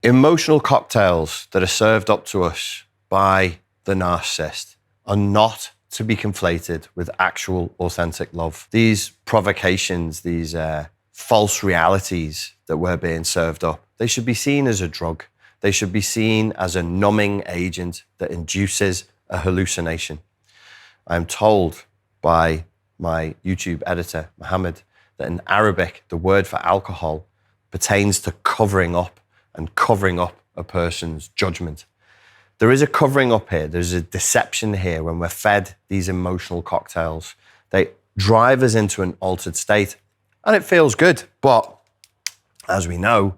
Emotional cocktails that are served up to us by the narcissist are not to be conflated with actual authentic love. These provocations, these false realities that we're being served up, they should be seen as a drug. They should be seen as a numbing agent that induces a hallucination. I'm told by my YouTube editor, Mohammed, that in Arabic, the word for alcohol pertains to covering up and covering up a person's judgment. There is a covering up here. There's a deception here when we're fed these emotional cocktails. They drive us into an altered state, and it feels good. But as we know,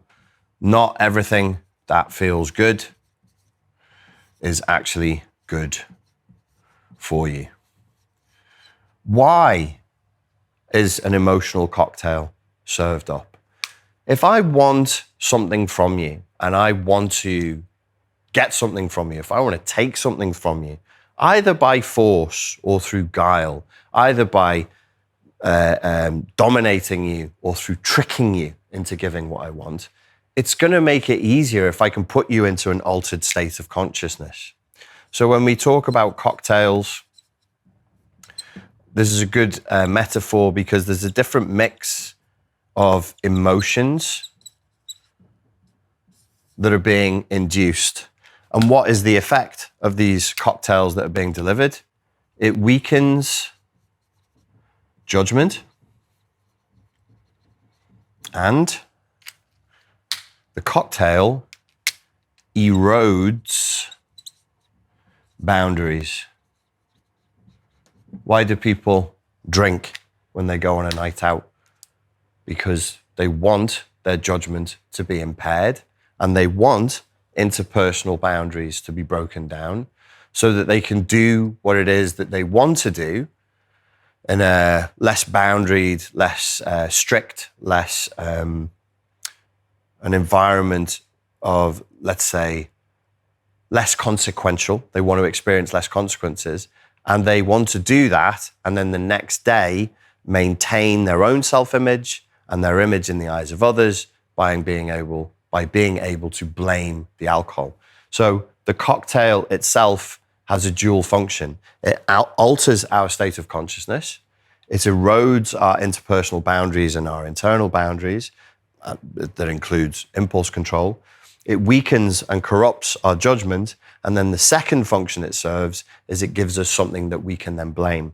not everything that feels good is actually good for you. Why is an emotional cocktail served up? If I want something from you and I want to get something from you, if I want to take something from you, either by force or through guile, either by dominating you or through tricking you into giving what I want, it's going to make it easier if I can put you into an altered state of consciousness. So when we talk about cocktails, this is a good metaphor because there's a different mix of emotions that are being induced. And what is the effect of these cocktails that are being delivered? It weakens judgment and the cocktail erodes boundaries. Why do people drink when they go on a night out? Because they want their judgment to be impaired and they want interpersonal boundaries to be broken down so that they can do what it is that they want to do in a less boundaried, less strict, less an environment of, let's say, less consequential. They want to experience less consequences. And they want to do that, and then the next day maintain their own self-image and their image in the eyes of others by being able to blame the alcohol. So the cocktail itself has a dual function. It alters our state of consciousness. It erodes our interpersonal boundaries and our internal boundaries. That includes impulse control. It weakens and corrupts our judgment. And then the second function it serves is it gives us something that we can then blame.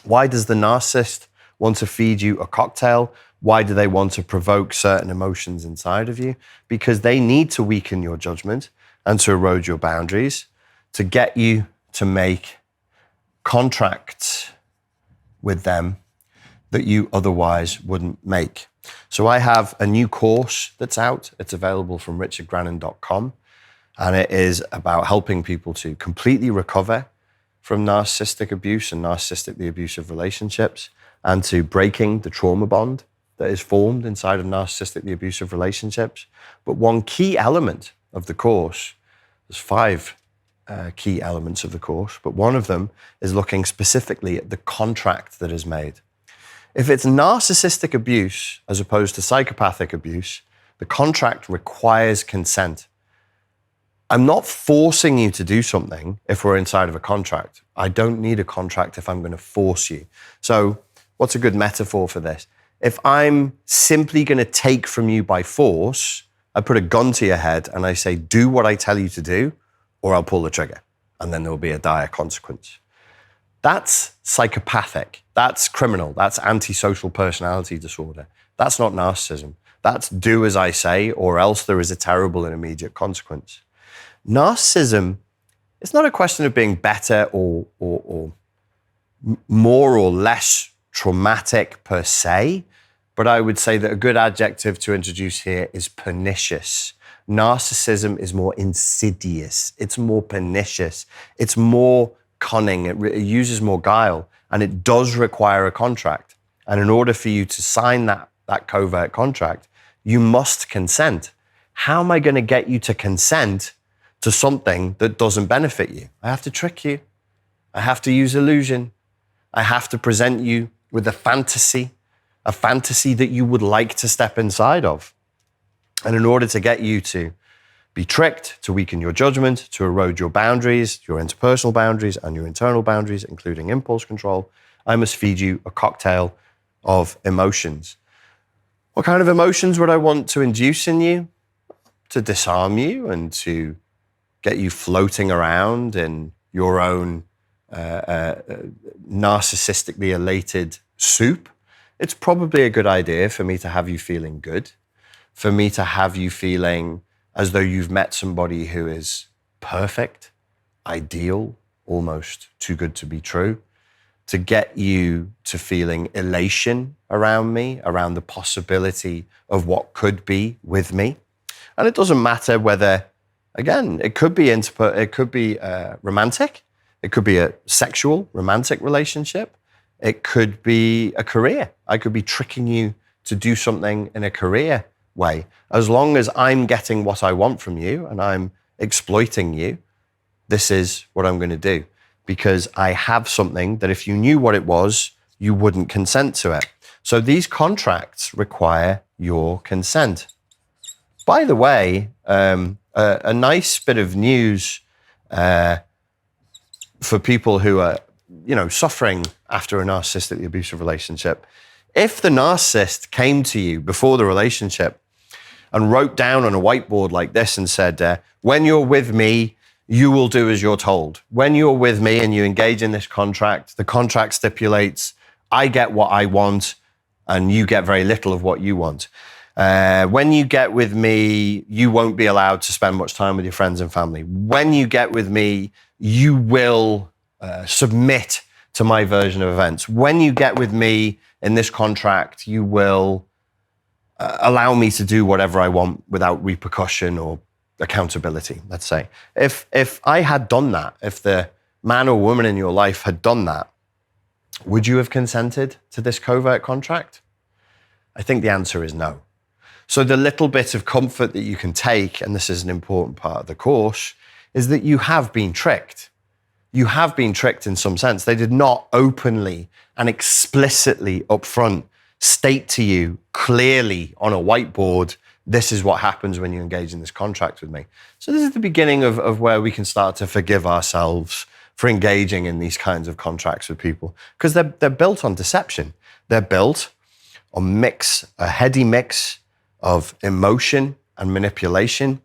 Why does the narcissist want to feed you a cocktail? Why do they want to provoke certain emotions inside of you? Because they need to weaken your judgment and to erode your boundaries to get you to make contracts with them that you otherwise wouldn't make. So I have a new course that's out. It's available from richardgrannon.com. And it is about helping people to completely recover from narcissistic abuse and narcissistically abusive relationships and to breaking the trauma bond that is formed inside of narcissistically abusive relationships. But one key element of the course, there's 5 key elements of the course, but one of them is looking specifically at the contract that is made. If it's narcissistic abuse as opposed to psychopathic abuse, the contract requires consent. I'm not forcing you to do something if we're inside of a contract. I don't need a contract if I'm going to force you. So what's a good metaphor for this? If I'm simply going to take from you by force, I put a gun to your head and I say, do what I tell you to do, or I'll pull the trigger. And then there'll be a dire consequence. That's psychopathic. That's criminal. That's antisocial personality disorder. That's not narcissism. That's do as I say, or else there is a terrible and immediate consequence. Narcissism, it's not a question of being better or more or less traumatic per se, but I would say that a good adjective to introduce here is pernicious. Narcissism is more insidious. It's more pernicious. It's more cunning. It uses more guile, and it does require a contract. And in order for you to sign that covert contract, you must consent. How am I going to get you to consent to something that doesn't benefit you? I have to trick you. I have to use illusion. I have to present you with a fantasy that you would like to step inside of. And in order to get you to be tricked, to weaken your judgment, to erode your boundaries, your interpersonal boundaries and your internal boundaries, including impulse control. I must feed you a cocktail of emotions. What kind of emotions would I want to induce in you? To disarm you and to get you floating around in your own narcissistically elated soup. It's probably a good idea for me to have you feeling good, for me to have you feeling as though you've met somebody who is perfect, ideal, almost too good to be true, to get you to feeling elation around me, around the possibility of what could be with me. And it doesn't matter whether, again, it could be romantic, it could be a sexual, romantic relationship, it could be a career. I could be tricking you to do something in a career way. As long as I'm getting what I want from you and I'm exploiting you, this is what I'm going to do. Because I have something that if you knew what it was, you wouldn't consent to it. So these contracts require your consent. By the way, a nice bit of news for people who are, suffering after a narcissistically abusive relationship. If the narcissist came to you before the relationship and wrote down on a whiteboard like this and said, when you're with me, you will do as you're told. When you're with me and you engage in this contract, the contract stipulates, I get what I want and you get very little of what you want. When you get with me, you won't be allowed to spend much time with your friends and family. When you get with me, you will submit to my version of events. When you get with me in this contract, you will allow me to do whatever I want without repercussion or accountability, let's say. If I had done that, if the man or woman in your life had done that, would you have consented to this covert contract? I think the answer is no. So the little bit of comfort that you can take, and this is an important part of the course, is that you have been tricked. You have been tricked in some sense. They did not openly and explicitly upfront state to you clearly on a whiteboard, this is what happens when you engage in this contract with me. So this is the beginning of where we can start to forgive ourselves for engaging in these kinds of contracts with people, because they're built on deception. They're built on a heady mix of emotion and manipulation.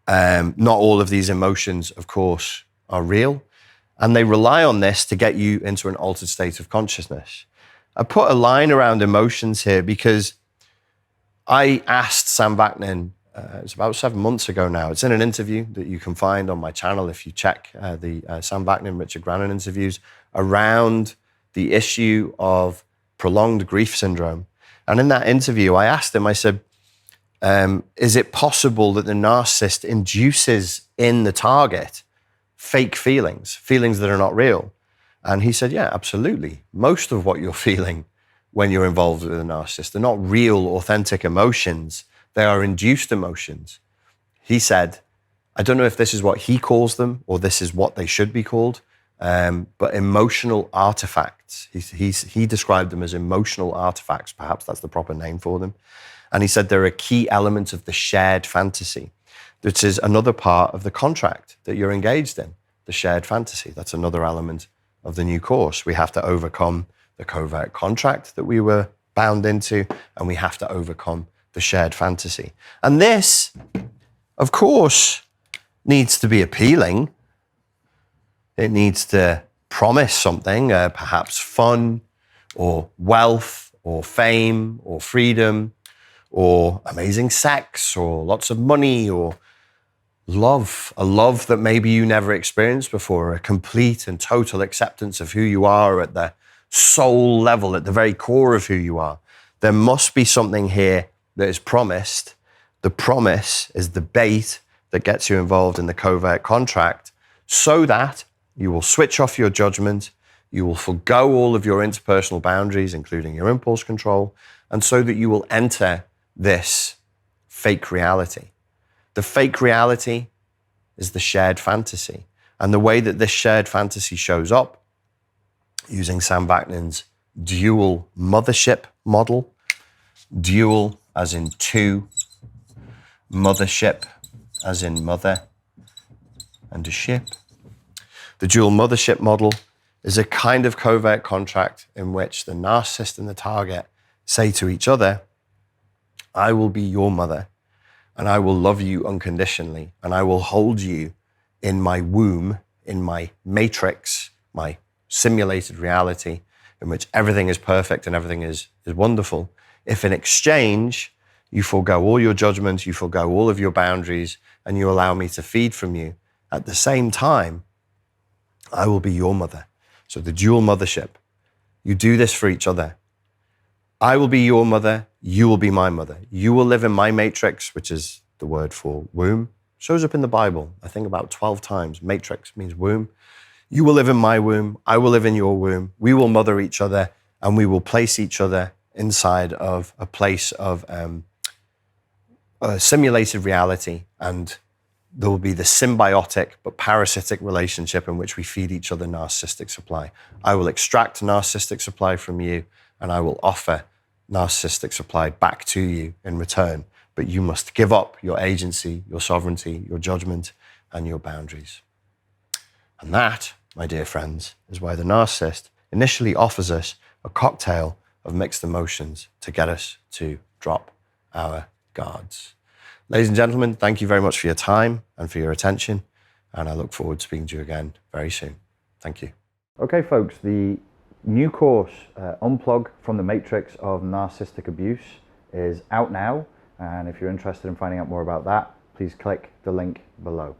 Not all of these emotions, of course, are real, and they rely on this to get you into an altered state of consciousness. I put a line around emotions here because I asked Sam Vaknin, it's about 7 months ago now. It's in an interview that you can find on my channel if you check the Sam Vaknin, Richard Grannon interviews around the issue of prolonged grief syndrome. And in that interview, I asked him, I said, is it possible that the narcissist induces in the target fake feelings that are not real? And he said, yeah, absolutely. Most of what you're feeling when you're involved with a narcissist, they're not real, authentic emotions. They are induced emotions. He said, I don't know if this is what he calls them or this is what they should be called, but emotional artifacts. He described them as emotional artifacts. Perhaps that's the proper name for them. And he said they're a key element of the shared fantasy, which is another part of the contract that you're engaged in, the shared fantasy. That's another element of the new course. We have to overcome the covert contract that we were bound into, and we have to overcome the shared fantasy. And this, of course, needs to be appealing. It needs to promise something, perhaps fun or wealth or fame or freedom or amazing sex or lots of money or love, a love that maybe you never experienced before, a complete and total acceptance of who you are at the soul level, at the very core of who you are. There must be something here that is promised. The promise is the bait that gets you involved in the covert contract so that you will switch off your judgment, you will forgo all of your interpersonal boundaries, including your impulse control, and so that you will enter this fake reality. The fake reality is the shared fantasy. And the way that this shared fantasy shows up, using Sam Vaknin's dual mothership model, dual as in two, mothership, as in mother and a ship. The dual mothership model is a kind of covert contract in which the narcissist and the target say to each other, I will be your mother, and I will love you unconditionally, and I will hold you in my womb, in my matrix, my simulated reality, in which everything is perfect and everything is wonderful. If in exchange, you forego all your judgments, you forego all of your boundaries, and you allow me to feed from you, at the same time, I will be your mother. So the dual mothership, you do this for each other. I will be your mother, you will be my mother. You will live in my matrix, which is the word for womb. Shows up in the Bible, I think about 12 times. Matrix means womb. You will live in my womb, I will live in your womb. We will mother each other, and we will place each other inside of a place of a simulated reality, and there will be the symbiotic but parasitic relationship in which we feed each other narcissistic supply. I will extract narcissistic supply from you, and I will offer narcissistic supply back to you in return. But you must give up your agency, your sovereignty, your judgment, and your boundaries. And that, my dear friends, is why the narcissist initially offers us a cocktail of mixed emotions to get us to drop our guards. Ladies and gentlemen, thank you very much for your time and for your attention, and I look forward to speaking to you again very soon. Thank you. Okay, folks, the new course, Unplug from the Matrix of Narcissistic Abuse, is out now, and if you're interested in finding out more about that, please click the link below.